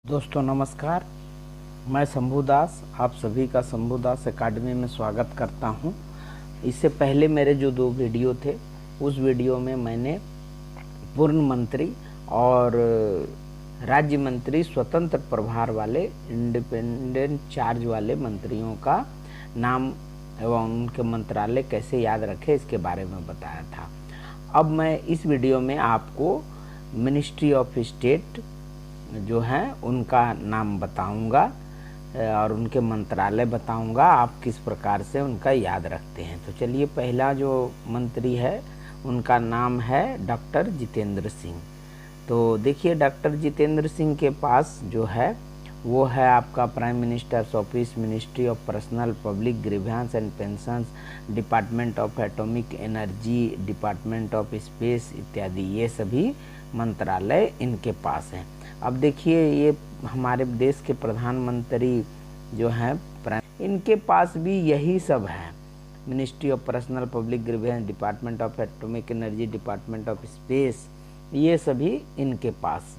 दोस्तों नमस्कार। मैं शंभू दास आप सभी का शंभू दास एकेडमी में स्वागत करता हूं। इससे पहले मेरे जो 2 वीडियो थे उस वीडियो में मैंने पूर्ण मंत्री और राज्य मंत्री स्वतंत्र प्रभार वाले इंडिपेंडेंट चार्ज वाले मंत्रियों का नाम एवं उनके मंत्रालय कैसे याद रखें इसके बारे में बताया था। अब मैं इस वीडियो में आपको मिनिस्ट्री ऑफ स्टेट जो है उनका नाम बताऊंगा और उनके मंत्रालय बताऊंगा, आप किस प्रकार से उनका याद रखते हैं। तो चलिए, पहला जो मंत्री है उनका नाम है डॉक्टर जितेंद्र सिंह। तो देखिए, डॉक्टर जितेंद्र सिंह के पास जो है वो है आपका prime minister's office, ministry of personnel public grievance and pensions, department of atomic energy, department of space इत्यादि, ये सभी मंत्रालय इनके पास हैं। अब देखिए, ये हमारे देश के प्रधानमंत्री जो हैं इनके पास भी यही सब है। Ministry of personnel public grievance, department of atomic energy, department of space, ये सभी इनके पास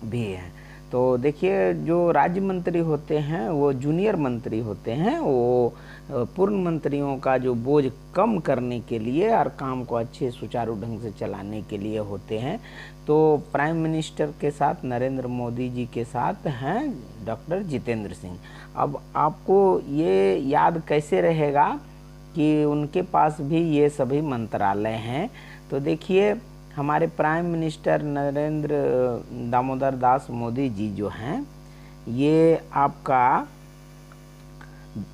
भी हैं। तो देखिए, जो राज्य मंत्री होते हैं वो जूनियर मंत्री होते हैं, वो पूर्ण मंत्रियों का जो बोझ कम करने के लिए और काम को अच्छे सुचारू ढंग से चलाने के लिए होते हैं। तो प्राइम मिनिस्टर के साथ नरेंद्र मोदी जी के साथ हैं डॉक्टर जितेंद्र सिंह। अब आपको ये याद कैसे रहेगा कि उनके पास भी ये सभी मंत्रालय हैं। तो देखिए, हमारे प्राइम मिनिस्टर नरेंद्र दामोदर दास मोदी जी जो हैं, ये आपका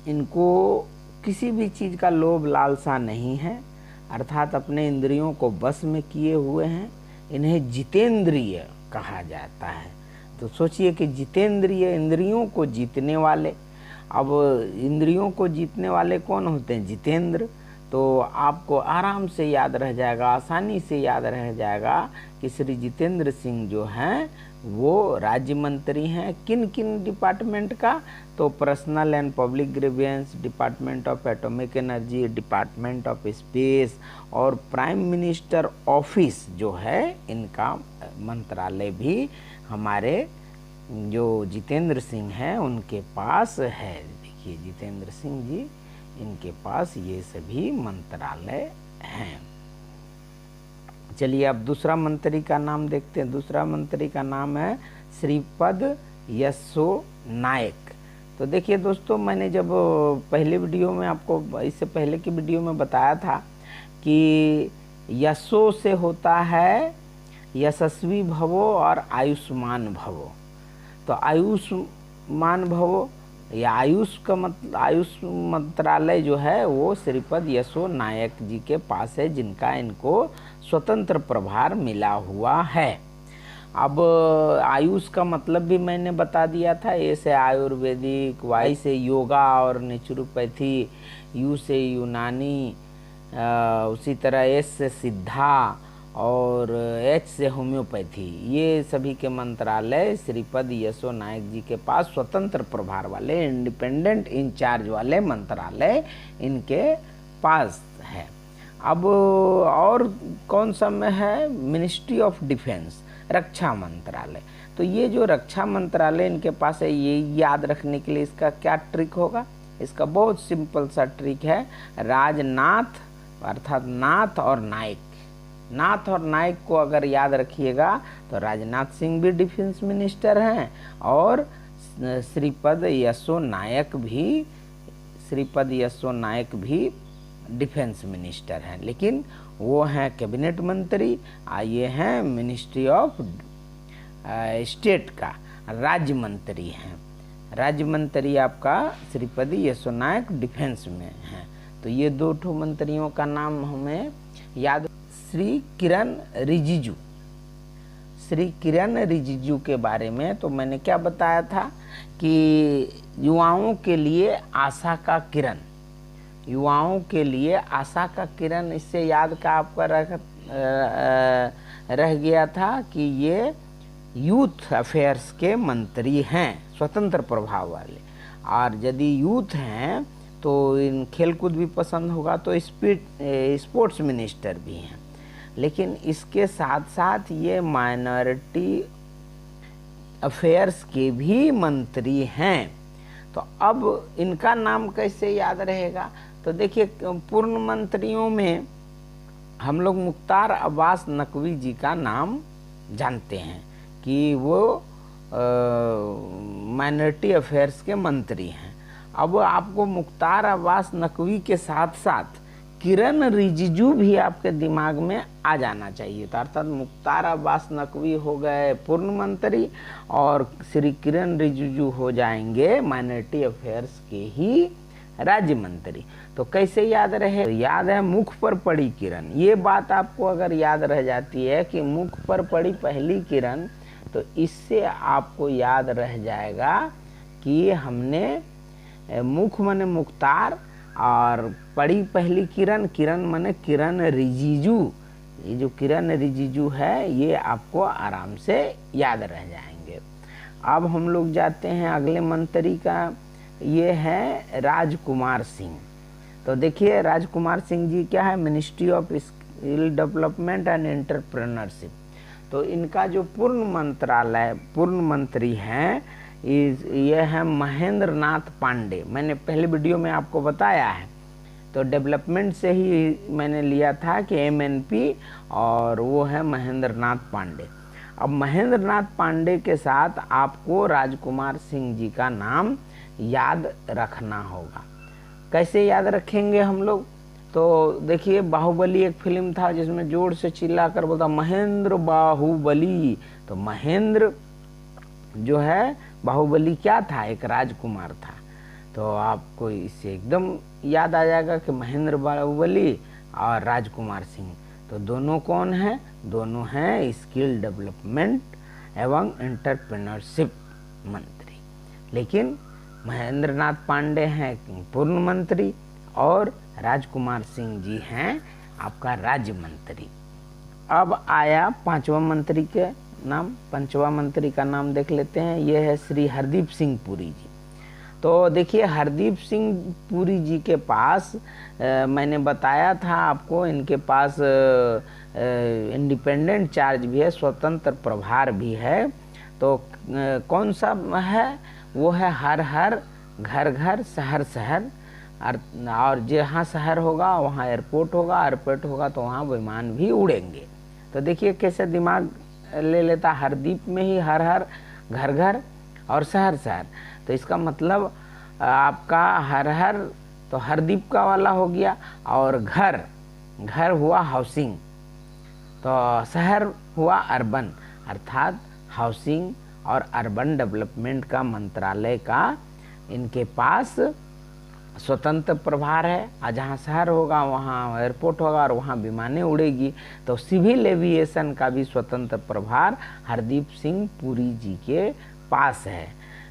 इनको किसी भी चीज़ का लोभ लालसा नहीं है, अर्थात अपने इंद्रियों को बस में किए हुए हैं। इन्हें जितेंद्रिय कहा जाता है। तो सोचिए कि जितेंद्रिय, इंद्रियों को जीतने वाले। अब इंद्रियों को जीतने वाले कौन होते हैं? जितेंद्र। तो आपको आराम से याद रह जाएगा, आसानी से याद रह जाएगा कि श्री जितेंद्र सिंह जो हैं वो राज्य मंत्री हैं। किन किन डिपार्टमेंट का? तो personal and public grievance, department of atomic energy, department of space और प्राइम मिनिस्टर ऑफिस जो है, इनका मंत्रालय भी हमारे जो जितेंद्र सिंह हैं उनके पास है। देखिए, जितेंद्र सिंह जी, इनके पास ये सभी मंत्रालय हैं। चलिए, अब दूसरा मंत्री का नाम देखते हैं। दूसरा मंत्री का नाम है श्रीपद यशो नायक। तो देखिए दोस्तों, मैंने जब पहले वीडियो में आपको, इससे पहले की वीडियो में बताया था कि यशो से होता है यशस्वी भवो और आयुष्मान भवो। तो आयुष्मान भवो या आयुष का आयुष मंत्रालय जो है वो श्रीपद यशो नायक जी के पास है, जिनका इनको स्वतंत्र प्रभार मिला हुआ है। अब आयुष का मतलब भी मैंने बता दिया था। ए से आयुर्वेदिक, वाई से योगा और नेचुरोपैथी, यू से यूनानी, उसी तरह एस से सिद्धा और एच से होम्योपैथी, ये सभी के मंत्रालय श्रीपद यशो नायक जी के पास स्वतंत्र प्रभार वाले, इंडिपेंडेंट इंचार्ज वाले मंत्रालय इनके पास है। अब और कौन सा में है? मिनिस्ट्री ऑफ डिफेंस, रक्षा मंत्रालय। तो ये जो रक्षा मंत्रालय इनके पास है, ये याद रखने के लिए इसका क्या ट्रिक होगा? इसका बहुत सिंपल सा ट्रिक है। राजनाथ अर्थात नाथ और नायक, नाथ और नायक को अगर याद रखिएगा तो राजनाथ सिंह भी डिफेंस मिनिस्टर हैं और श्रीपद यशो नायक भी डिफेंस मिनिस्टर हैं, लेकिन वो हैं कैबिनेट मंत्री, ये हैं मिनिस्ट्री ऑफ स्टेट का राज्य मंत्री हैं। राज्य मंत्री आपका श्रीपद यशो नायक डिफेंस में हैं। तो ये 2 मंत्रियों का नाम हमें याद। श्री किरण रिजिजू, श्री किरण रिजिजू के बारे में तो मैंने क्या बताया था कि युवाओं के लिए आशा का किरण, युवाओं के लिए आशा का किरण। इससे याद का आपका रह गया था कि ये यूथ अफेयर्स के मंत्री हैं, स्वतंत्र प्रभाव वाले। और यदि यूथ हैं तो इन खेलकूद भी पसंद होगा, तो स्पोर्ट्स मिनिस्टर भी हैं। लेकिन इसके साथ साथ ये माइनॉरिटी अफेयर्स के भी मंत्री हैं। तो अब इनका नाम कैसे याद रहेगा? तो देखिए, पूर्ण मंत्रियों में हम लोग मुख्तार अब्बास नकवी जी का नाम जानते हैं कि वो माइनॉरिटी अफेयर्स के मंत्री हैं। अब आपको मुख्तार अब्बास नकवी के साथ साथ किरण रिजिजू भी आपके दिमाग में आ जाना चाहिए। तो अर्थात मुख्तार अब्बास नकवी हो गए पूर्ण मंत्री और श्री किरण रिजिजू हो जाएंगे माइनॉरिटी अफेयर्स के ही राज्य मंत्री। तो कैसे याद रहे? तो याद है मुख पर पड़ी किरण। ये बात आपको अगर याद रह जाती है कि मुख पर पड़ी पहली किरण, तो इससे आपको याद रह जाएगा कि हमने मुख माने मुख्तार और पड़ी पहली किरण, किरण माने किरण रिजिजू। ये जो किरण रिजिजू है ये आपको आराम से याद रह जाएंगे। अब हम लोग जाते हैं अगले मंत्री का, ये है राजकुमार सिंह। तो देखिए राजकुमार सिंह जी क्या है? Ministry of skill development and entrepreneurship. तो इनका जो पूर्ण मंत्री हैं ये है महेंद्र नाथ पांडे। मैंने पहले वीडियो में आपको बताया है। तो डेवलपमेंट से ही मैंने लिया था कि MNP, और वो है महेंद्र नाथ पांडे। अब महेंद्र नाथ पांडे के साथ आपको राजकुमार सिंह जी का नाम याद रखना होगा। कैसे याद रखेंगे हम लोग? तो देखिए, बाहुबली एक फिल्म था जिसमें जोर से चिल्ला कर बोलता महेंद्र बाहुबली। तो महेंद्र जो है बाहुबली क्या था? एक राजकुमार था। तो आपको इससे एकदम याद आ जाएगा कि महेंद्र बाहुबली और राजकुमार सिंह, तो दोनों कौन हैं? दोनों हैं स्किल डेवलपमेंट एवं एंटरप्रेन्योरशिप मंत्री। लेकिन महेंद्र नाथ पांडे हैं पूर्ण मंत्री और राजकुमार सिंह जी हैं आपका राज्य मंत्री। अब आया पांचवा मंत्री के नाम। पांचवा मंत्री का नाम देख लेते हैं। ये है श्री हरदीप सिंह पुरी जी। तो देखिए, हरदीप सिंह पुरी जी के पास मैंने बताया था आपको, इनके पास इंडिपेंडेंट चार्ज भी है, स्वतंत्र प्रभार भी है। तो कौन सा है? वो है हर हर, घर घर, शहर शहर। और जहाँ शहर होगा वहाँ एयरपोर्ट होगा, एयरपोर्ट होगा तो वहाँ विमान भी उड़ेंगे। तो देखिए कैसे दिमाग ले लेता, हरदीप में ही हर हर, घर घर और शहर शहर। तो इसका मतलब आपका हर हर तो हरदीप का वाला हो गया, और घर घर हुआ हाउसिंग, तो शहर हुआ अर्बन, अर्थात हाउसिंग और अर्बन डेवलपमेंट का मंत्रालय का इनके पास स्वतंत्र प्रभार है। और जहाँ शहर होगा वहाँ एयरपोर्ट होगा और वहाँ विमानें उड़ेगी। तो सिविल एविएशन का भी स्वतंत्र प्रभार हरदीप सिंह पुरी जी के पास है।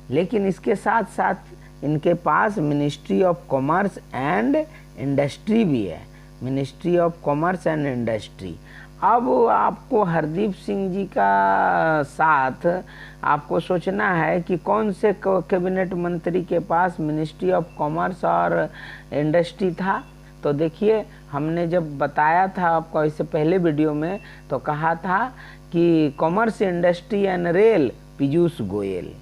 लेकिन इसके साथ साथ इनके पास ministry of commerce and industry भी है, ministry of commerce and industry. अब आपको हरदीप सिंह जी का साथ आपको सोचना है कि कौन से कैबिनेट मंत्री के पास मिनिस्ट्री ऑफ कॉमर्स और इंडस्ट्री था। तो देखिए, हमने जब बताया था आपको इससे पहले वीडियो में, तो कहा था कि commerce, industry and rail Piyush Goyal,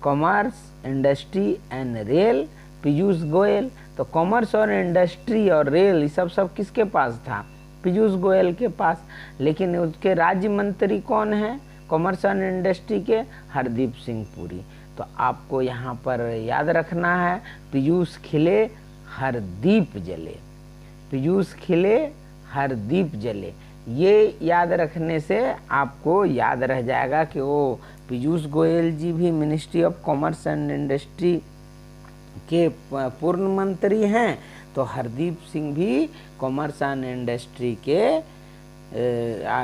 commerce, industry and rail Piyush Goyal. तो कॉमर्स और इंडस्ट्री और रेल ये सब किसके पास था? पीयूष गोयल के पास। लेकिन उसके राज्य मंत्री कौन हैं कॉमर्स एंड इंडस्ट्री के? हरदीप सिंह पुरी। तो आपको यहाँ पर याद रखना है, पीयूष खिले हरदीप जले, पीयूष खिले हरदीप जले। ये याद रखने से आपको याद रह जाएगा कि वो पीयूष गोयल जी भी ministry of commerce and industry के पूर्ण मंत्री हैं, तो हरदीप सिंह भी कॉमर्स एंड इंडस्ट्री के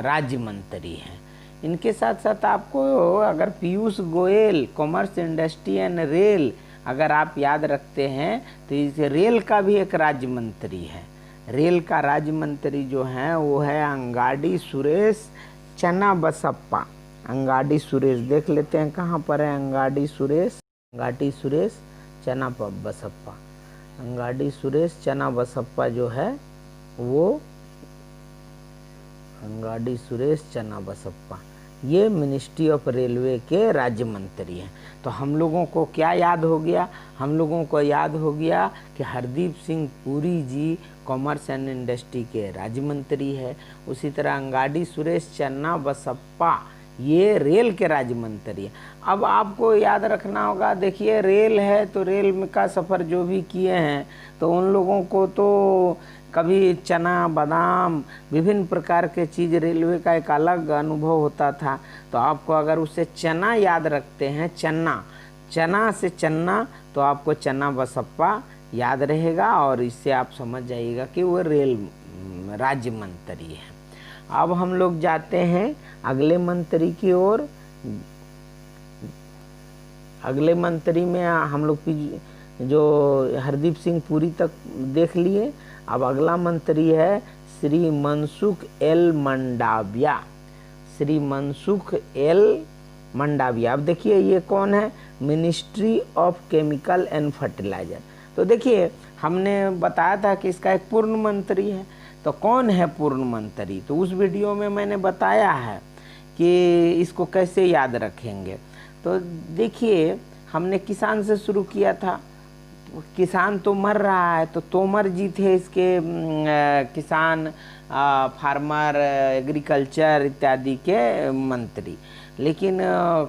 राज्य मंत्री हैं। इनके साथ साथ आपको अगर Piyush Goyal commerce, industry and rail अगर आप याद रखते हैं तो इस रेल का भी एक राज्य मंत्री है। रेल का राज्य मंत्री जो है वो है अंगाडी सुरेश चन्नाबसप्पा। अंगाडी सुरेश देख लेते हैं कहाँ पर है अंगाडी सुरेश चन्नाबसप्पा। अंगाडी सुरेश चन्नाबसप्पा जो है वो अंगाडी सुरेश चन्नाबसप्पा, ये मिनिस्ट्री ऑफ रेलवे के राज्य मंत्री हैं। तो हम लोगों को क्या याद हो गया? हम लोगों को याद हो गया कि हरदीप सिंह पुरी जी कॉमर्स एंड इंडस्ट्री के राज्य मंत्री है। उसी तरह अंगाडी सुरेश चन्ना बसप्पा ये रेल के राज्य मंत्री है। अब आपको याद रखना होगा, देखिए रेल है तो रेल में का सफ़र जो भी किए हैं तो उन लोगों को तो कभी चना बादाम विभिन्न प्रकार के चीज़ रेलवे का एक अलग अनुभव होता था। तो आपको अगर उससे चना याद रखते हैं, चना से चन्ना, तो आपको चन्ना बसप्पा याद रहेगा और इससे आप समझ जाइएगा कि वो रेल राज्य मंत्री है। अब हम लोग जाते हैं अगले मंत्री की ओर। अगले मंत्री में हम लोग जो हरदीप सिंह पुरी तक देख लिए। अब अगला मंत्री है श्री मनसुख एल मंडाविया। श्री मनसुख एल मंडाविया। अब देखिए ये कौन है? Ministry of chemical and fertiliser. तो देखिए हमने बताया था कि इसका एक पूर्ण मंत्री है। तो कौन है पूर्ण मंत्री? तो उस वीडियो में मैंने बताया है कि इसको कैसे याद रखेंगे। तो देखिए हमने किसान से शुरू किया था। किसान तो मर रहा है, तो तोमर जी थे इसके किसान, फार्मर, एग्रीकल्चर इत्यादि के मंत्री। लेकिन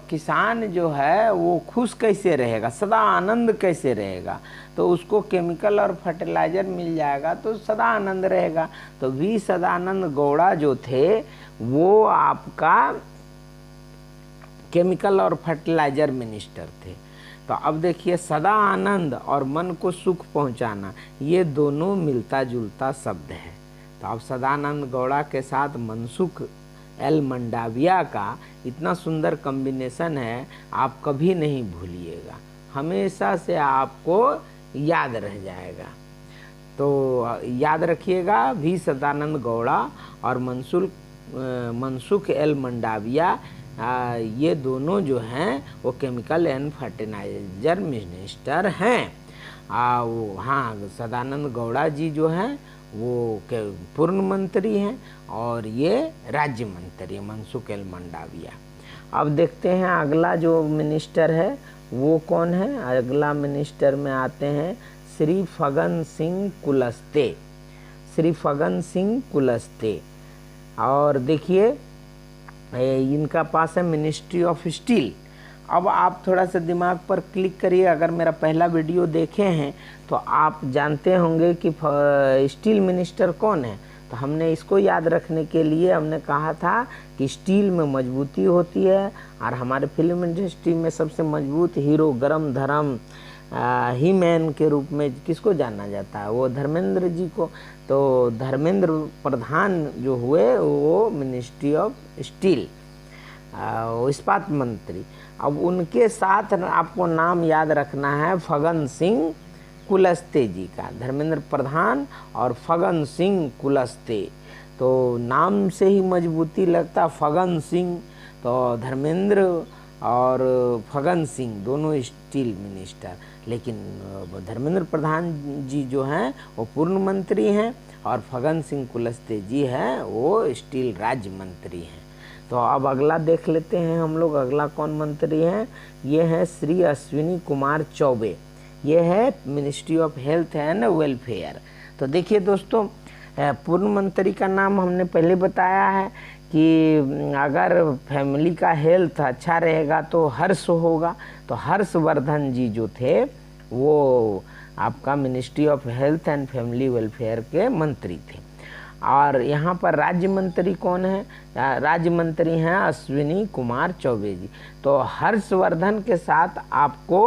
किसान जो है वो खुश कैसे रहेगा, सदा आनंद कैसे रहेगा? तो उसको केमिकल और फर्टिलाइज़र मिल जाएगा तो सदा आनंद रहेगा। तो वी सदानंद गौड़ा जो थे वो आपका केमिकल और फर्टिलाइज़र मिनिस्टर थे। तो अब देखिए सदा आनंद और मन को सुख पहुंचाना, ये दोनों मिलता जुलता शब्द है। तो अब सदानंद गौड़ा के साथ मनसुख एल मंडाविया का इतना सुंदर कॉम्बिनेशन है, आप कभी नहीं भूलिएगा, हमेशा से आपको याद रह जाएगा। तो याद रखिएगा, वी सदानंद गौड़ा और मनसुख एल मंडाविया, ये दोनों जो हैं वो केमिकल एंड फर्टिलाइजर मिनिस्टर हैं। हाँ, सदानंद गौड़ा जी जो हैं वो पूर्ण मंत्री हैं और ये राज्य मंत्री है, मनसुख एल मंडाविया। अब देखते हैं अगला जो मिनिस्टर है वो कौन है। अगला मिनिस्टर में आते हैं श्री फगन सिंह कुलस्ते। श्री फगन सिंह कुलस्ते। और देखिए इनका पास है मिनिस्ट्री ऑफ स्टील। अब आप थोड़ा सा दिमाग पर क्लिक करिए, अगर मेरा पहला वीडियो देखे हैं तो आप जानते होंगे कि स्टील मिनिस्टर कौन है। तो हमने इसको याद रखने के लिए हमने कहा था कि स्टील में मजबूती होती है और हमारे फिल्म इंडस्ट्री में सबसे मजबूत हीरो गरम धर्म ही मैन के रूप में किसको जाना जाता है? वो धर्मेंद्र जी को। तो धर्मेंद्र प्रधान जो हुए वो मिनिस्ट्री ऑफ स्टील, इस्पात मंत्री। अब उनके साथ आपको नाम याद रखना है फगन सिंह कुलस्ते जी का। धर्मेंद्र प्रधान और फगन सिंह कुलस्ते, तो नाम से ही मजबूती लगता। फगन सिंह, तो धर्मेंद्र और फगन सिंह दोनों स्टील मिनिस्टर। लेकिन धर्मेंद्र प्रधान जी जो हैं वो पूर्ण मंत्री हैं और फगन सिंह कुलस्ते जी हैं वो स्टील राज्य मंत्री हैं। तो अब अगला देख लेते हैं हम लोग, अगला कौन मंत्री हैं। ये है श्री अश्विनी कुमार चौबे। ये है ministry of health and welfare. तो देखिए दोस्तों, पूर्ण मंत्री का नाम हमने पहले बताया है कि अगर फैमिली का हेल्थ अच्छा रहेगा तो हर्ष होगा। तो हर्षवर्धन जी जो थे वो आपका ministry of health and family welfare के मंत्री थे। और यहाँ पर राज्य मंत्री कौन है? राज्य मंत्री हैं अश्विनी कुमार चौबे जी। तो हर्षवर्धन के साथ आपको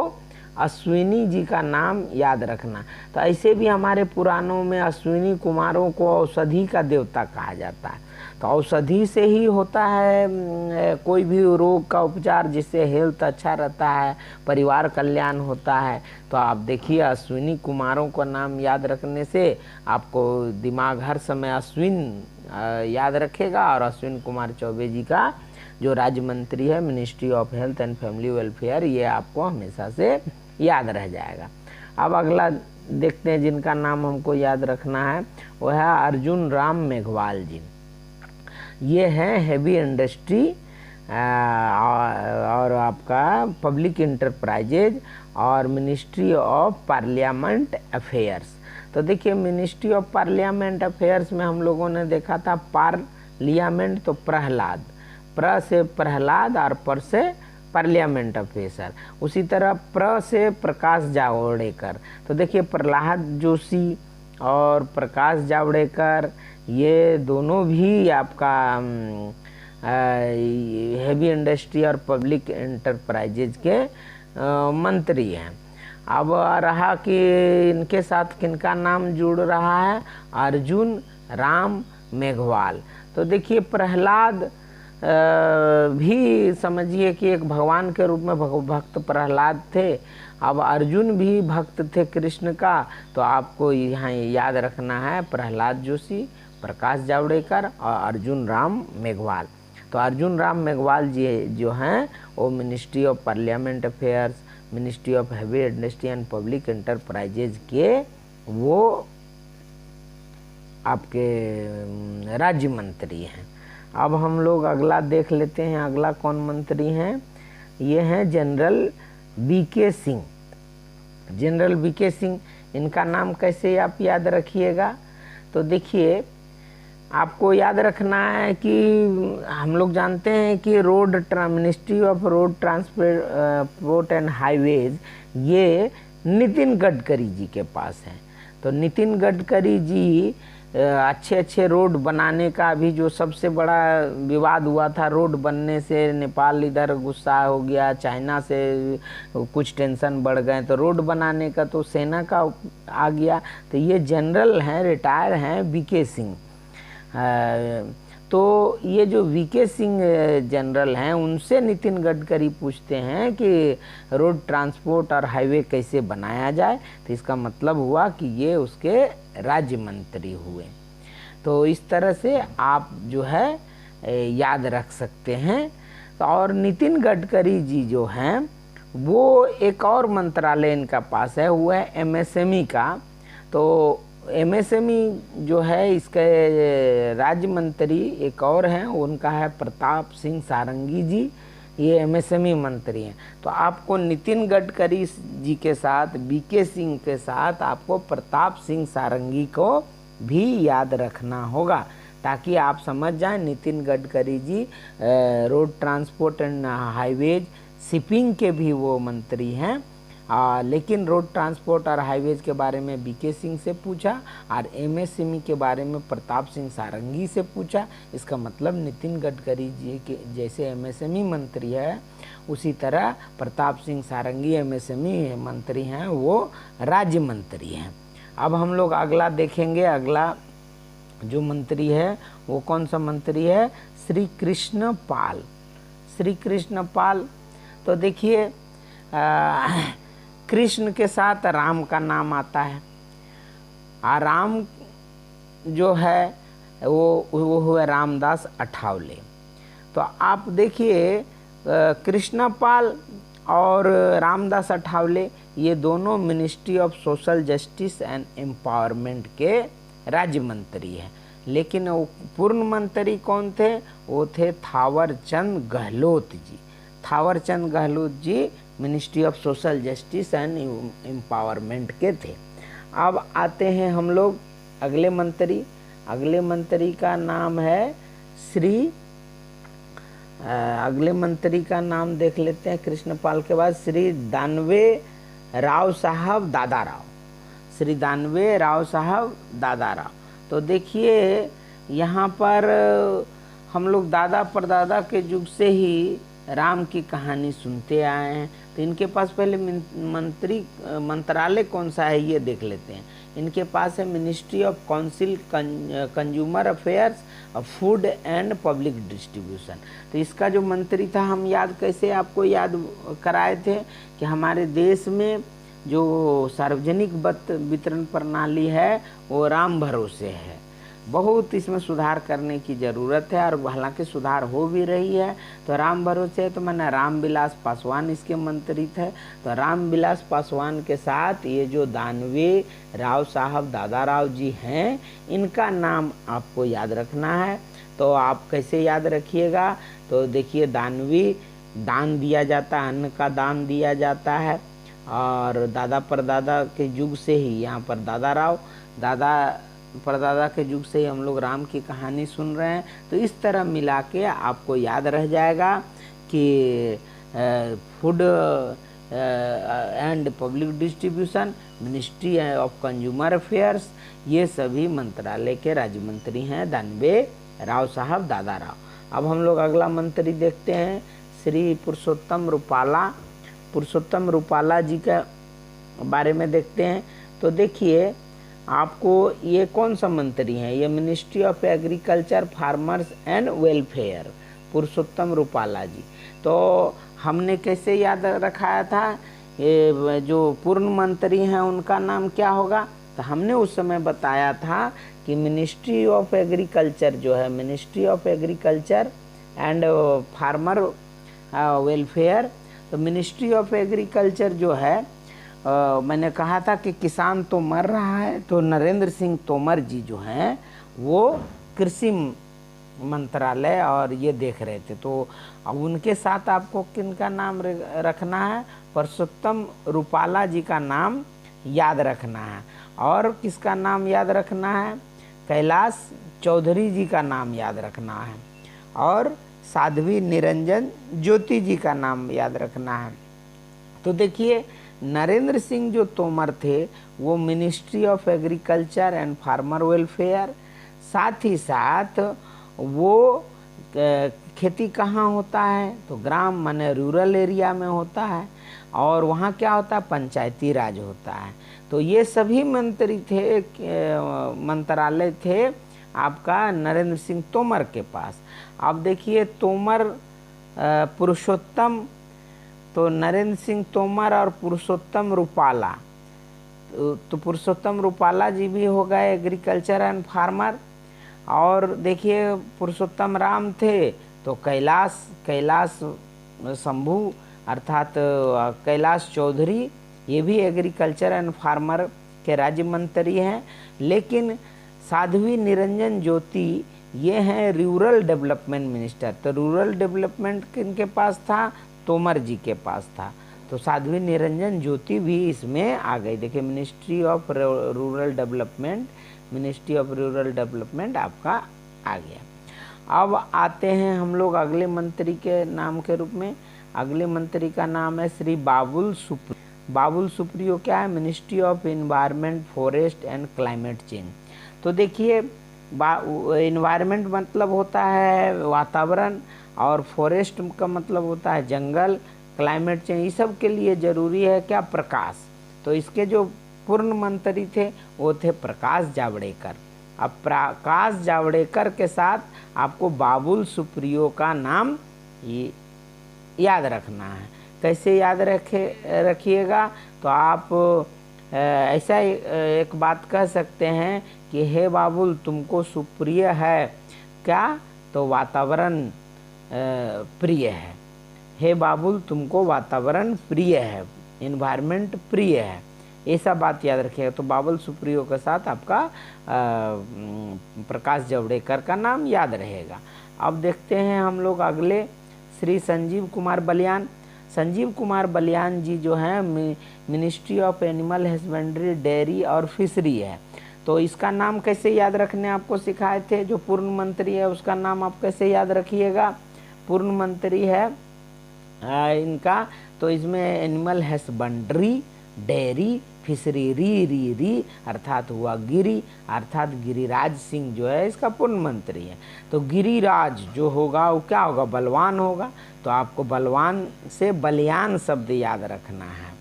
अश्विनी जी का नाम याद रखना। तो ऐसे भी हमारे पुराणों में अश्विनी कुमारों को औषधि का देवता कहा जाता है। तो औषधि से ही होता है कोई भी रोग का उपचार, जिससे हेल्थ अच्छा रहता है, परिवार कल्याण होता है। तो आप देखिए अश्विनी कुमारों का नाम याद रखने से आपको दिमाग हर समय अश्विन याद रखेगा और अश्विन कुमार चौबे जी का जो राज्य मंत्री है ministry of health and family welfare, ये आपको हमेशा से याद रह जाएगा। अब अगला देखते हैं जिनका नाम हमको याद रखना है, वो है अर्जुन राम मेघवाल जी। ये हैं हेवी इंडस्ट्री और आपका पब्लिक इंटरप्राइजेज और मिनिस्ट्री ऑफ पार्लियामेंट अफेयर्स। तो देखिए मिनिस्ट्री ऑफ पार्लियामेंट अफेयर्स में हम लोगों ने देखा था पार्लियामेंट तो प्रहलाद, प्र से प्रहलाद और पर से पार्लियामेंट अफेयर। उसी तरह प्र से प्रकाश जावड़ेकर। तो देखिए प्रहलाद जोशी और प्रकाश जावड़ेकर ये दोनों भी आपका हेवी इंडस्ट्री और पब्लिक एंटरप्राइजेज के मंत्री हैं। अब रहा कि इनके साथ किनका नाम जुड़ रहा है, अर्जुन राम मेघवाल। तो देखिए प्रहलाद भी समझिए कि एक भगवान के रूप में भक्त प्रहलाद थे। अब अर्जुन भी भक्त थे कृष्ण का। तो आपको यहाँ याद रखना है प्रहलाद जोशी, प्रकाश जावड़ेकर और अर्जुन राम मेघवाल। तो अर्जुन राम मेघवाल जी जो हैं वो ministry of parliament affairs, ministry of heavy industry and public enterprises के वो आपके राज्य मंत्री हैं। अब हम लोग अगला देख लेते हैं, अगला कौन मंत्री हैं। ये हैं general B K Singh. General B K Singh, इनका नाम कैसे आप याद रखिएगा। तो देखिए आपको याद रखना है कि हम लोग जानते हैं कि ministry of road transport and highways ये नितिन गडकरी जी के पास है। तो नितिन गडकरी जी अच्छे रोड बनाने का भी जो सबसे बड़ा विवाद हुआ था, रोड बनने से नेपाल इधर गुस्सा हो गया, चाइना से कुछ टेंशन बढ़ गए, तो रोड बनाने का तो सेना का आ गया। तो ये जनरल हैं, रिटायर हैं बीके सिंह। तो ये जो वीके सिंह जनरल हैं उनसे नितिन गडकरी पूछते हैं कि रोड ट्रांसपोर्ट और हाईवे कैसे बनाया जाए। तो इसका मतलब हुआ कि ये उसके राज्य मंत्री हुए। तो इस तरह से आप जो है याद रख सकते हैं। तो और नितिन गडकरी जी जो हैं वो एक और मंत्रालय इनका पास है, वो है एमएसएमई का। तो एमएसएमई जो है इसके राज्य मंत्री एक और हैं, उनका है प्रताप सिंह सारंगी जी, ये एमएसएमई मंत्री हैं। तो आपको नितिन गडकरी जी के साथ बीके सिंह के साथ आपको प्रताप सिंह सारंगी को भी याद रखना होगा, ताकि आप समझ जाएं Nitin Gadkari ji road transport and highways shipping के भी वो मंत्री हैं। लेकिन रोड ट्रांसपोर्ट और हाईवेज के बारे में बीके सिंह से पूछा और एमएसएमई के बारे में प्रताप सिंह सारंगी से पूछा। इसका मतलब नितिन गडकरी जी के जैसे एमएसएमई मंत्री है उसी तरह प्रताप सिंह सारंगी एमएसएमई मंत्री हैं, वो राज्य मंत्री हैं। अब हम लोग अगला देखेंगे। अगला जो मंत्री है वो कौन सा मंत्री है, श्री कृष्ण पाल। श्री कृष्ण पाल, तो देखिए कृष्ण के साथ राम का नाम आता है। राम जो है वो हुए रामदास अठावले। तो आप देखिए कृष्णपाल और रामदास अठावले ये दोनों ministry of social justice and empowerment के राज्य मंत्री हैं। लेकिन वो पूर्ण मंत्री कौन थे, वो थे Thawar Chand Gehlot ji. Thawar Chand Gehlot ji ministry of social justice and empowerment के थे। अब आते हैं हम लोग अगले मंत्री। अगले मंत्री का नाम है अगले मंत्री का नाम देख लेते हैं कृष्णपाल के बाद, श्री दानवे राव साहब दादा राव। श्री दानवे राव साहब दादा राव। तो देखिए यहाँ पर हम लोग दादा परदादा के युग से ही राम की कहानी सुनते आए हैं। तो इनके पास पहले मंत्रालय कौन सा है ये देख लेते हैं। इनके पास है ministry of council consumer affairs, food and public distribution. तो इसका जो मंत्री था हम कैसे आपको याद कराए थे कि हमारे देश में जो सार्वजनिक वितरण प्रणाली है वो राम भरोसे है। बहुत इसमें सुधार करने की ज़रूरत है और हालांकि सुधार हो भी रही है। तो राम भरोसे है तो मैंने रामविलास पासवान इसके मंत्री थे। तो रामविलास पासवान के साथ ये जो दानवे राव साहब दादा राव जी हैं इनका नाम आपको याद रखना है। तो आप कैसे याद रखिएगा, तो देखिए दानवी, दान दिया जाता है, अन्न का दान दिया जाता है। और दादा परदादा के युग से ही यहाँ पर दादा राव, दादा परदादा के युग से ही हम लोग राम की कहानी सुन रहे हैं। तो इस तरह मिला के आपको याद रह जाएगा कि food and public distribution, ministry of consumer affairs, ये सभी मंत्रालय के राज्य मंत्री हैं दानवे राव साहब, दादा राव। अब हम लोग अगला मंत्री देखते हैं, श्री पुरुषोत्तम रूपाला। पुरुषोत्तम रूपाला जी के बारे में देखते हैं। तो देखिए आपको ये कौन सा मंत्री हैं, ये ministry of agriculture, farmers and welfare, Purushottam Rupala ji. तो हमने कैसे याद रखाया था, ये जो पूर्ण मंत्री हैं उनका नाम क्या होगा, तो हमने उस समय बताया था कि मिनिस्ट्री ऑफ एग्रीकल्चर जो है, ministry of agriculture and farmer welfare. तो मिनिस्ट्री ऑफ एग्रीकल्चर जो है मैंने कहा था कि किसान तो मर रहा है, तो नरेंद्र सिंह तोमर जी जो हैं वो कृषि मंत्रालय और ये देख रहे थे। तो अब उनके साथ आपको किनका नाम रखना है, पुरुषोत्तम रूपाला जी का नाम याद रखना है। और किसका नाम याद रखना है, कैलाश चौधरी जी का नाम याद रखना है। और साध्वी निरंजन ज्योति जी का नाम याद रखना है। तो देखिए नरेंद्र सिंह जो तोमर थे वो ministry of agriculture and farmer welfare, साथ ही साथ वो खेती कहाँ होता है, तो ग्राम माने रूरल एरिया में होता है। और वहाँ क्या होता है, पंचायती राज होता है। तो ये सभी मंत्री थे, मंत्रालय थे आपका नरेंद्र सिंह तोमर के पास। अब देखिए तोमर पुरुषोत्तम, तो नरेंद्र सिंह तोमर और पुरुषोत्तम रूपाला, तो पुरुषोत्तम रूपाला जी भी हो गए एग्रीकल्चर एंड फार्मर। और देखिए पुरुषोत्तम राम थे तो कैलाश शंभू अर्थात कैलाश चौधरी, ये भी एग्रीकल्चर एंड फार्मर के राज्य मंत्री हैं। लेकिन साध्वी निरंजन ज्योति ये हैं रूरल डेवलपमेंट मिनिस्टर। तो रूरल डेवलपमेंट किनके पास था, तोमर जी के पास था। तो साध्वी निरंजन ज्योति भी इसमें आ गई। देखिए ministry of rural development, ministry of rural development आपका आ गया। अब आते हैं हम लोग अगले मंत्री के नाम के रूप में। अगले मंत्री का नाम है श्री बाबुल सुप्रियो। बाबुल सुप्रियो क्या है, ministry of environment, forest and climate change. तो देखिए एनवायरनमेंट मतलब होता है वातावरण, और फॉरेस्ट का मतलब होता है जंगल, क्लाइमेट चेंज, ये सब के लिए ज़रूरी है क्या, प्रकाश। तो इसके जो पूर्ण मंत्री थे वो थे प्रकाश जावड़ेकर। अब प्रकाश जावड़ेकर के साथ आपको बाबुल सुप्रियो का नाम याद रखना है। कैसे याद रखिएगा, तो आप ऐसा एक बात कह सकते हैं कि हे बाबुल तुमको सुप्रिय है क्या, तो वातावरण प्रिय है। हे बाबुल तुमको वातावरण प्रिय है, इन्वायरमेंट प्रिय है, ऐसा बात याद रखिएगा। तो बाबुल सुप्रियो के साथ आपका प्रकाश जावड़ेकर का नाम याद रहेगा। अब देखते हैं हम लोग अगले श्री संजीव कुमार बलियान। संजीव कुमार बलियान जी जो हैं ministry of animal husbandry, dairy और फिशरी है। तो इसका नाम कैसे याद रखने आपको सिखाए थे, जो पूर्ण मंत्री है उसका नाम आप कैसे याद रखिएगा। पूर्ण मंत्री है इनका, तो इसमें एनिमल हस्बेंड्री, डेयरी, फिशरी, री अर्थात हुआ गिरी, अर्थात गिरिराज सिंह जो है इसका पूर्ण मंत्री है। तो गिरिराज जो होगा वो क्या होगा, बलवान होगा। तो आपको बलवान से बलियान शब्द याद रखना है,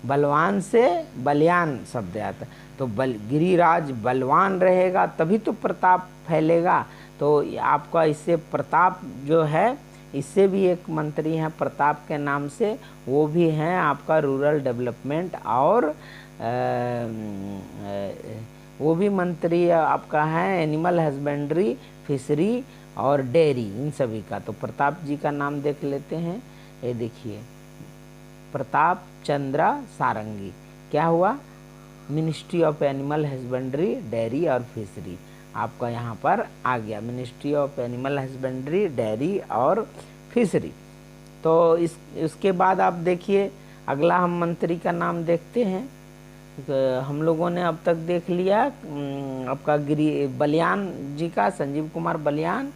बलवान से बलियान शब्द आता है। तो गिरिराज बलवान रहेगा तभी तो प्रताप फैलेगा। तो आपका इससे प्रताप जो है, इससे भी एक मंत्री हैं प्रताप के नाम से, वो भी हैं आपका रूरल डेवलपमेंट, और वो भी मंत्री आपका है एनिमल हस्बेंड्री, फिशरी और डेयरी, इन सभी का। तो प्रताप जी का नाम देख लेते हैं। ये देखिए प्रताप चंद्रा सारंगी, क्या हुआ, ministry of animal husbandry, dairy और फिशरी। आपका यहाँ पर आ गया, ministry of animal husbandry, dairy और फिशरी। तो इसके बाद आप देखिए अगला हम मंत्री का नाम देखते हैं। हम लोगों ने अब तक देख लिया आपका बलियान जी का, संजीव कुमार बलियान।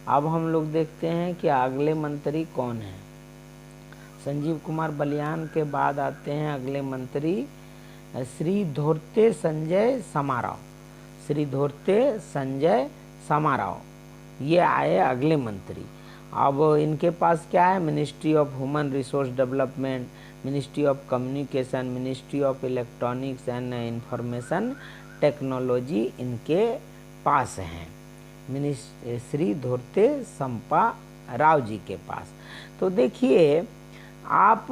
अब हम लोग देखते हैं कि अगले मंत्री कौन है। संजीव कुमार बलियान के बाद आते हैं अगले मंत्री श्री धोरते संजय समाराव। श्री धोरते संजय समाराव ये आए अगले मंत्री। अब इनके पास क्या है, ministry of human resource development, ministry of communication, ministry of electronics and information technology इनके पास हैं, श्री धोरते संपा राव जी के पास। तो देखिए आप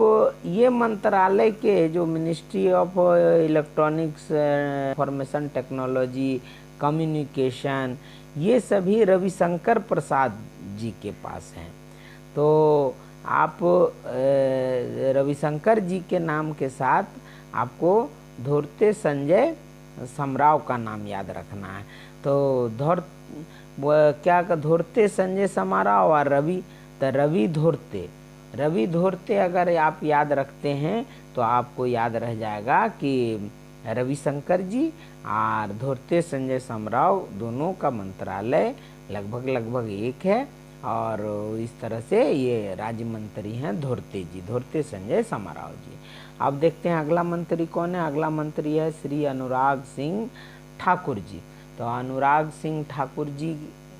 ये मंत्रालय के जो ministry of electronics, information technology, communication, ये सभी रविशंकर प्रसाद जी के पास हैं। तो आप रविशंकर जी के नाम के साथ आपको धोरते संजय समराव का नाम याद रखना है। तो धोरते संजय समाराव और रवि धोरते अगर आप याद रखते हैं तो आपको याद रह जाएगा कि रविशंकर जी और धोरते संजय समराव दोनों का मंत्रालय लगभग एक है, और इस तरह से ये राज्य मंत्री हैं धोरते जी, धोरते संजय समाराव जी। अब देखते हैं अगला मंत्री कौन है। अगला मंत्री है श्री अनुराग सिंह ठाकुर जी। तो अनुराग सिंह ठाकुर जी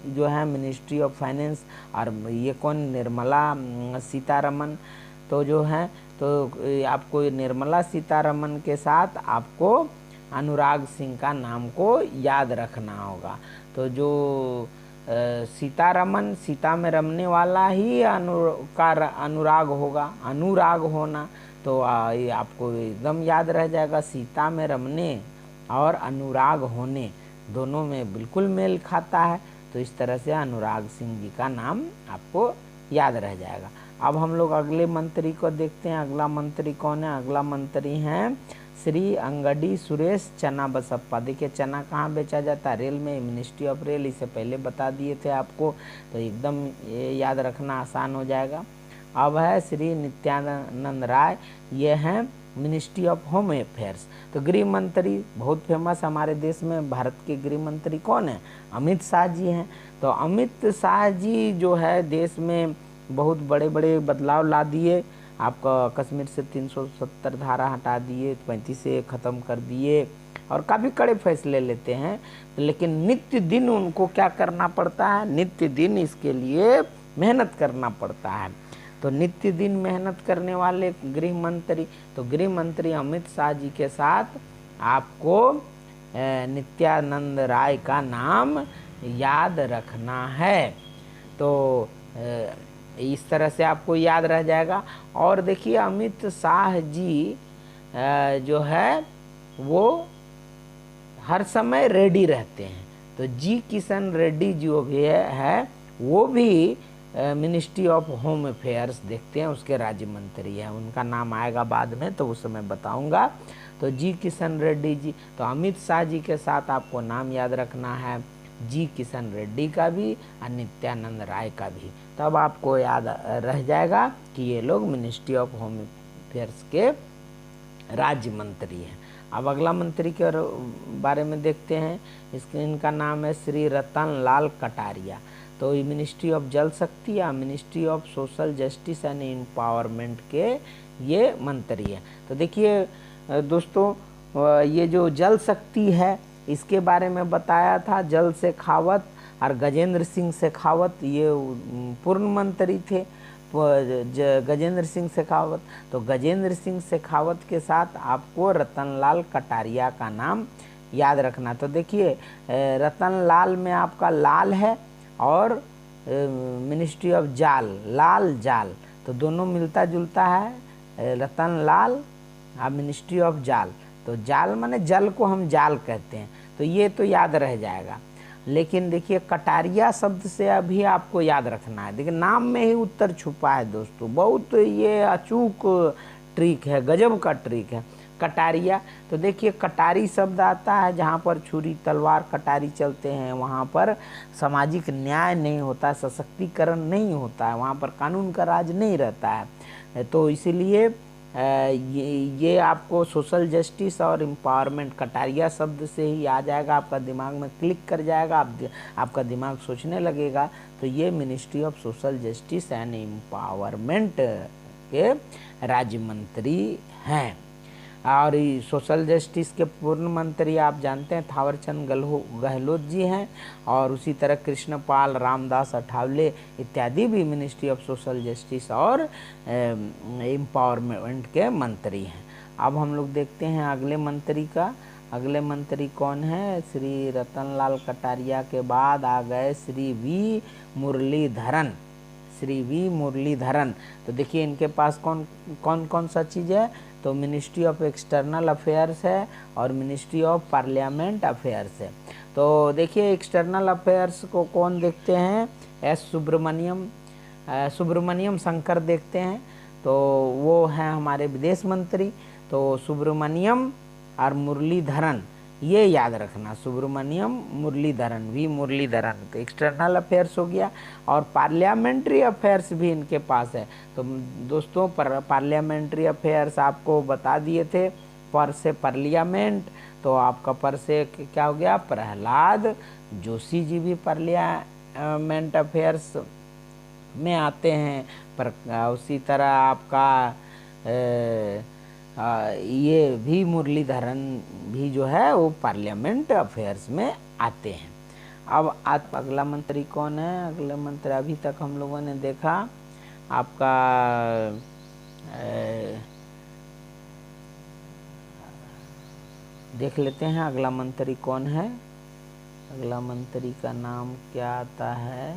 जो है मिनिस्ट्री ऑफ फाइनेंस, और ये कौन, निर्मला सीतारमन। तो जो है तो आपको निर्मला सीतारमन के साथ आपको अनुराग सिंह का नाम को याद रखना होगा। तो जो सीतारमन, सीता में रमने वाला ही अनुराग होगा, अनुराग होना। तो ये आपको एकदम याद रह जाएगा, सीता में रमने और अनुराग होने दोनों में बिल्कुल मेल खाता है। तो इस तरह से अनुराग सिंह जी का नाम आपको याद रह जाएगा। अब हम लोग अगले मंत्री को देखते हैं। अगला मंत्री कौन है। अगला मंत्री हैं श्री अंगडी सुरेश चना बसप्पा। देखिए चना कहाँ बेचा जाता है, रेल में, मिनिस्ट्री ऑफ रेल, इसे पहले बता दिए थे आपको, तो एकदम ये याद रखना आसान हो जाएगा। अब है श्री नित्यानंद राय, ये हैं मिनिस्ट्री ऑफ होम अफेयर्स। तो गृह मंत्री बहुत फेमस हमारे देश में, भारत के गृह मंत्री कौन है, अमित शाह जी हैं। तो अमित शाह जी जो है देश में बहुत बड़े बड़े बदलाव ला दिए। आपका कश्मीर से 370 धारा हटा दिए, 35 से ख़त्म कर दिए, और काफ़ी कड़े फैसले लेते हैं। लेकिन नित्य दिन उनको क्या करना पड़ता है, नित्य दिन इसके लिए मेहनत करना पड़ता है। तो नित्य दिन मेहनत करने वाले गृह मंत्री, तो गृह मंत्री अमित शाह जी के साथ आपको नित्यानंद राय का नाम याद रखना है। तो इस तरह से आपको याद रह जाएगा। और देखिए अमित शाह जी जो है वो हर समय रेडी रहते हैं। तो जी किशन रेड्डी जो भी है वो भी मिनिस्ट्री ऑफ होम अफेयर्स देखते हैं, उसके राज्य मंत्री हैं। उनका नाम आएगा बाद में, तो उस समय बताऊंगा। तो जी किशन रेड्डी जी, तो अमित शाह जी के साथ आपको नाम याद रखना है, जी किशन रेड्डी का भी और नित्यानंद राय का भी। तब आपको याद रह जाएगा कि ये लोग मिनिस्ट्री ऑफ होम अफेयर्स के राज्य मंत्री हैं। अब अगला मंत्री के बारे में देखते हैं। इनका नाम है श्री रतन लाल कटारिया। तो ये मिनिस्ट्री ऑफ जल शक्ति या ministry of social justice and empowerment के ये मंत्री हैं। तो देखिए दोस्तों, ये जो जल शक्ति है इसके बारे में बताया था। जल शेखावत और गजेंद्र सिंह शेखावत ये पूर्व मंत्री थे, गजेंद्र सिंह शेखावत। तो गजेंद्र सिंह शेखावत के साथ आपको रतनलाल कटारिया का नाम याद रखना। तो देखिए रतनलाल में आपका लाल है और मिनिस्ट्री ऑफ जाल, लाल जाल, तो दोनों मिलता जुलता है। रतनलाल और मिनिस्ट्री ऑफ जाल, तो जाल माने जल को हम जाल कहते हैं, तो ये तो याद रह जाएगा। लेकिन देखिए कटारिया शब्द से अभी आपको याद रखना है। देखिए नाम में ही उत्तर छुपा है दोस्तों, बहुत ये अचूक ट्रिक है, गजब का ट्रिक है। कटारिया, तो देखिए कटारी शब्द आता है जहाँ पर छुरी तलवार कटारी चलते हैं, वहाँ पर सामाजिक न्याय नहीं होता, सशक्तिकरण नहीं होता है, वहाँ पर कानून का राज नहीं रहता है। तो इसीलिए ये आपको सोशल जस्टिस और एम्पावरमेंट कटारिया शब्द से ही आ जाएगा, आपका दिमाग में क्लिक कर जाएगा, आपका दिमाग सोचने लगेगा। तो ये ministry of social justice and empowerment के राज्य मंत्री हैं। और सोशल जस्टिस के पूर्ण मंत्री आप जानते हैं थावरचंद गहलोत जी हैं, और उसी तरह कृष्णपाल रामदास अठावले इत्यादि भी मिनिस्ट्री ऑफ सोशल जस्टिस और एम्पावरमेंट के मंत्री हैं। अब हम लोग देखते हैं अगले मंत्री का। अगले मंत्री कौन है? श्री रतनलाल कटारिया के बाद आ गए श्री वी मुरलीधरन। श्री वी मुरलीधरन, तो देखिए इनके पास कौन सा चीज़ है? तो मिनिस्ट्री ऑफ एक्सटर्नल अफेयर्स है और मिनिस्ट्री ऑफ पार्लियामेंट अफेयर्स है। तो देखिए एक्सटर्नल अफेयर्स को कौन देखते हैं? सुब्रमण्यम शंकर देखते हैं, तो वो हैं हमारे विदेश मंत्री। तो सुब्रमण्यम और मुरलीधरन, ये याद रखना, सुब्रमण्यम मुरलीधरन, वी मुरलीधरन। तो एक्सटर्नल अफेयर्स हो गया, और पार्लियामेंट्री अफेयर्स भी इनके पास है। तो दोस्तों पार्लियामेंट्री अफेयर्स आपको बता दिए थे, पर से पार्लियामेंट, तो आपका पर से क्या हो गया? प्रहलाद जोशी जी भी पार्लियामेंट अफेयर्स में आते हैं। पर उसी तरह आपका ये भी मुरलीधरन भी जो है वो पार्लियामेंट अफेयर्स में आते हैं। अब अगला मंत्री कौन है? अगला मंत्री अभी तक हम लोगों ने देखा आपका देख लेते हैं अगला मंत्री कौन है। अगला मंत्री का नाम क्या आता है?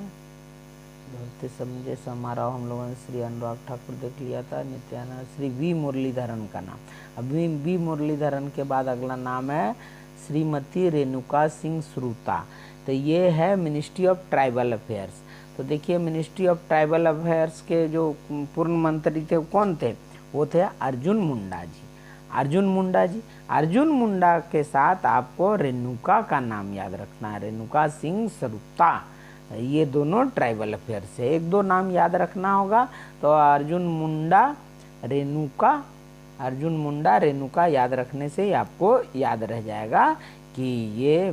धरती समझे समारोह हम लोगों ने श्री अनुराग ठाकुर देख लिया था, नित्यानंद, श्री वी मुरलीधरन का नाम। अभी वी मुरलीधरन के बाद अगला नाम है श्रीमती रेणुका सिंह श्रुता। तो ये है मिनिस्ट्री ऑफ ट्राइबल अफेयर्स। तो देखिए मिनिस्ट्री ऑफ ट्राइबल अफेयर्स के जो पूर्ण मंत्री थे कौन थे? वो थे अर्जुन मुंडा जी। अर्जुन मुंडा के साथ आपको रेणुका का नाम याद रखना है, रेणुका सिंह श्रुता। ये दोनों ट्राइबल अफेयर से, एक दो नाम याद रखना होगा। तो अर्जुन मुंडा रेणुका याद रखने से आपको याद रह जाएगा कि ये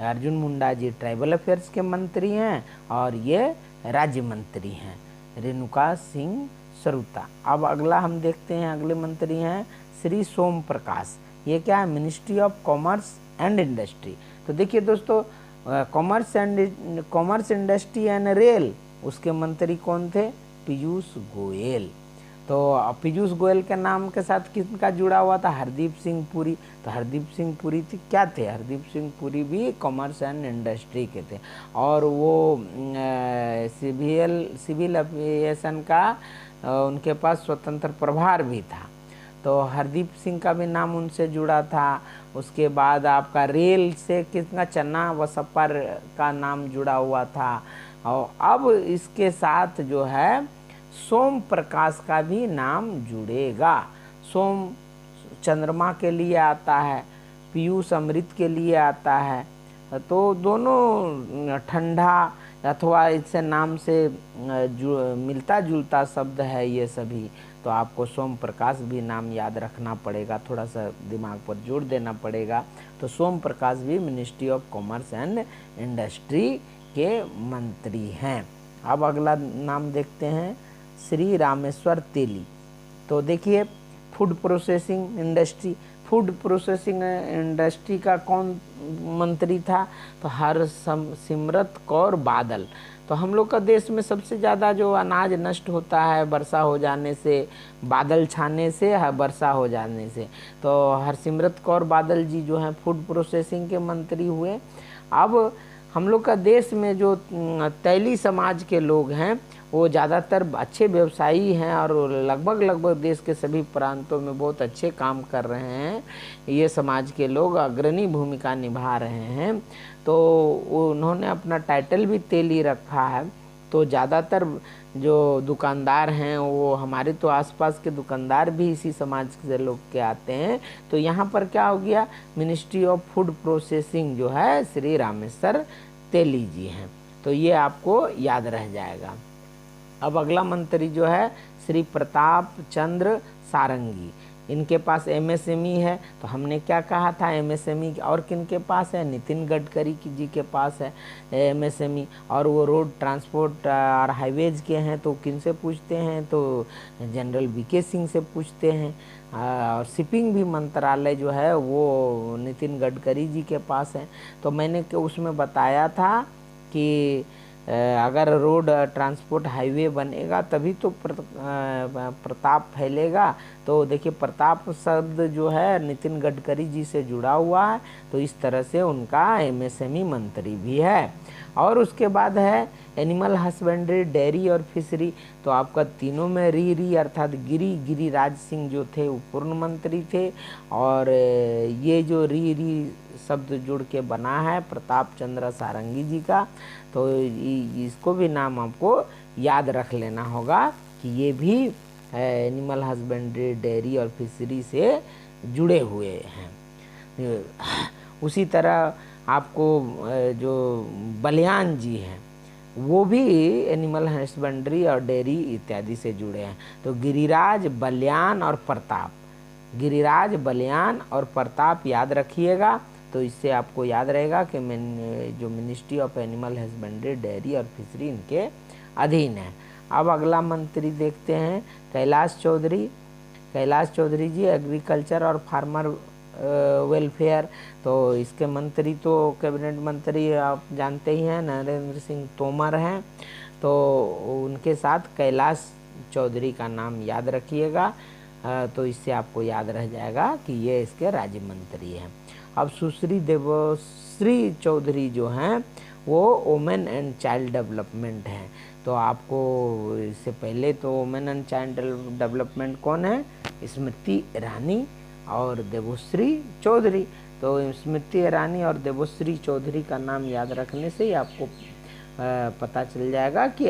अर्जुन मुंडा जी ट्राइबल अफेयर्स के मंत्री हैं और ये राज्य मंत्री हैं, रेणुका सिंह श्रुता। अब अगला हम देखते हैं, अगले मंत्री हैं श्री सोम प्रकाश। ये क्या है? Ministry of commerce and industry. तो देखिए दोस्तों कॉमर्स इंडस्ट्री एंड रेल, उसके मंत्री कौन थे? पीयूष गोयल। तो पीयूष गोयल के नाम के साथ किसका जुड़ा हुआ था? हरदीप सिंह पुरी। तो हरदीप सिंह पुरी क्या थे? हरदीप सिंह पुरी भी कॉमर्स एंड इंडस्ट्री के थे, और वो सिविल एविएशन का उनके पास स्वतंत्र प्रभार भी था। तो हरदीप सिंह का भी नाम उनसे जुड़ा था। उसके बाद आपका रेल से किसका? चन्ना बसप्पा का नाम जुड़ा हुआ था। और अब इसके साथ जो है सोम प्रकाश का भी नाम जुड़ेगा। सोम चंद्रमा के लिए आता है, पीयूष अमृत के लिए आता है। तो दोनों ठंडा अथवा इससे नाम से मिलता जुलता शब्द है ये सभी। तो आपको सोम प्रकाश भी नाम याद रखना पड़ेगा, थोड़ा सा दिमाग पर जोर देना पड़ेगा। तो सोम प्रकाश भी ministry of commerce and industry के मंत्री हैं। अब अगला नाम देखते हैं श्री रामेश्वर तेली। तो देखिए फूड प्रोसेसिंग इंडस्ट्री का कौन मंत्री था? तो हरसिमरत कौर बादल। तो हम लोग का देश में सबसे ज़्यादा जो अनाज नष्ट होता है वर्षा हो जाने से, बादल छाने से, वर्षा हो जाने से। तो हरसिमरत कौर बादल जी जो हैं फूड प्रोसेसिंग के मंत्री हुए। अब हम लोग का देश में जो तैली समाज के लोग हैं वो ज़्यादातर अच्छे व्यवसायी हैं और लगभग देश के सभी प्रांतों में बहुत अच्छे काम कर रहे हैं। ये समाज के लोग अग्रणी भूमिका निभा रहे हैं। तो उन्होंने अपना टाइटल भी तेली रखा है। तो ज़्यादातर जो दुकानदार हैं वो हमारे तो आसपास के दुकानदार भी इसी समाज से लोग के आते हैं। तो यहाँ पर क्या हो गया, मिनिस्ट्री ऑफ फूड प्रोसेसिंग जो है श्री रामेश्वर तेली जी हैं। तो ये आपको याद रह जाएगा। अब अगला मंत्री जो है श्री प्रताप चंद्र सारंगी, इनके पास एमएसएमई है। तो हमने क्या कहा था, एमएसएमई और किन के पास है, नितिन गडकरी जी के पास है एमएसएमई, और वो रोड ट्रांसपोर्ट और हाईवेज के हैं। तो किन से पूछते हैं, तो जनरल वीके सिंह से पूछते हैं। और शिपिंग भी मंत्रालय जो है वो नितिन गडकरी जी के पास है। तो मैंने उसमें बताया था कि अगर रोड ट्रांसपोर्ट हाईवे बनेगा तभी तो प्रताप फैलेगा। तो देखिए प्रताप शब्द जो है नितिन गडकरी जी से जुड़ा हुआ है, तो इस तरह से उनका एमएसएमई मंत्री भी है। और उसके बाद है एनिमल हस्बेंड्री, डेयरी और फिशरी। तो आपका तीनों में री अर्थात गिरिराज सिंह जो थे वो पूर्ण मंत्री थे। और ये जो री शब्द जुड़ के बना है प्रताप चंद्र सारंगी जी का, तो इसको भी नाम आपको याद रख लेना होगा कि ये भी एनिमल हस्बेंड्री, डेयरी और फिशरी से जुड़े हुए हैं। उसी तरह आपको जो बलियान जी हैं वो भी एनिमल हस्बेंड्री और डेयरी इत्यादि से जुड़े हैं। तो गिरिराज, बलियान और प्रताप, गिरिराज, बलियान और प्रताप याद रखिएगा। तो इससे आपको याद रहेगा कि जो ministry of animal husbandry, dairy और फिशरी इनके अधीन है। अब अगला मंत्री देखते हैं कैलाश चौधरी। कैलाश चौधरी जी एग्रीकल्चर और फार्मर वेलफेयर। तो इसके मंत्री तो कैबिनेट मंत्री आप जानते ही हैं नरेंद्र सिंह तोमर हैं। तो उनके साथ कैलाश चौधरी का नाम याद रखिएगा। तो इससे आपको याद रह जाएगा कि ये इसके राज्य मंत्री हैं। अब सुश्री देवश्री चौधरी जो हैं वो वुमेन एंड चाइल्ड डेवलपमेंट हैं। तो आपको इससे पहले तो वुमेन एंड चाइल्ड डेवलपमेंट कौन है, स्मृति ईरानी और देवश्री चौधरी। तो स्मृति ईरानी और देवश्री चौधरी का नाम याद रखने से ही आपको पता चल जाएगा कि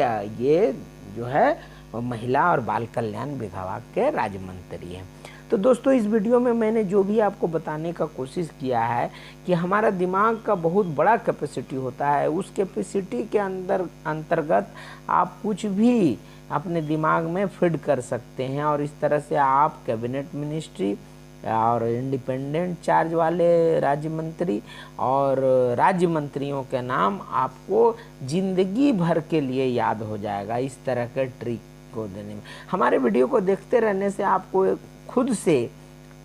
ये जो है महिला और बाल कल्याण विभाग के राज्य मंत्री हैं। तो दोस्तों इस वीडियो में मैंने जो भी आपको बताने का कोशिश किया है कि हमारा दिमाग का बहुत बड़ा कैपेसिटी होता है, उस कैपेसिटी के अंतर्गत आप कुछ भी अपने दिमाग में फीड कर सकते हैं। और इस तरह से आप कैबिनेट मिनिस्ट्री और इंडिपेंडेंट चार्ज वाले राज्य मंत्री और राज्य मंत्रियों के नाम आपको जिंदगी भर के लिए याद हो जाएगा इस तरह के ट्रिक को देने में। हमारे वीडियो को देखते रहने से आपको खुद से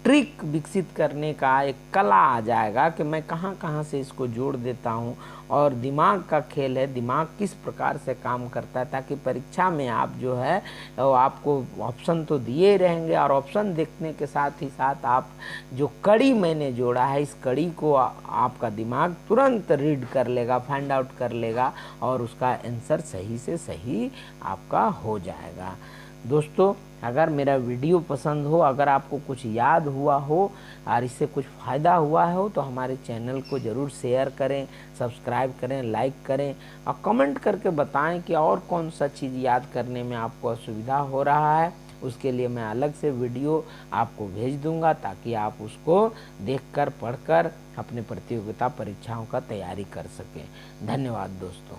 ट्रिक विकसित करने का एक कला आ जाएगा कि मैं कहाँ कहाँ से इसको जोड़ देता हूँ। और दिमाग का खेल है, दिमाग किस प्रकार से काम करता है, ताकि परीक्षा में आप जो है वो आपको ऑप्शन तो दिए रहेंगे और ऑप्शन देखने के साथ ही साथ आप जो कड़ी मैंने जोड़ा है इस कड़ी को आपका दिमाग तुरंत रीड कर लेगा, फाइंड आउट कर लेगा और उसका आंसर सही से सही आपका हो जाएगा। दोस्तों अगर मेरा वीडियो पसंद हो, अगर आपको कुछ याद हुआ हो और इससे कुछ फ़ायदा हुआ हो तो हमारे चैनल को ज़रूर शेयर करें, सब्सक्राइब करें, लाइक करें और कमेंट करके बताएं कि और कौन सा चीज़ याद करने में आपको असुविधा हो रहा है। उसके लिए मैं अलग से वीडियो आपको भेज दूंगा ताकि आप उसको देखकर, पढ़कर अपने प्रतियोगिता परीक्षाओं का तैयारी कर सकें। धन्यवाद दोस्तों।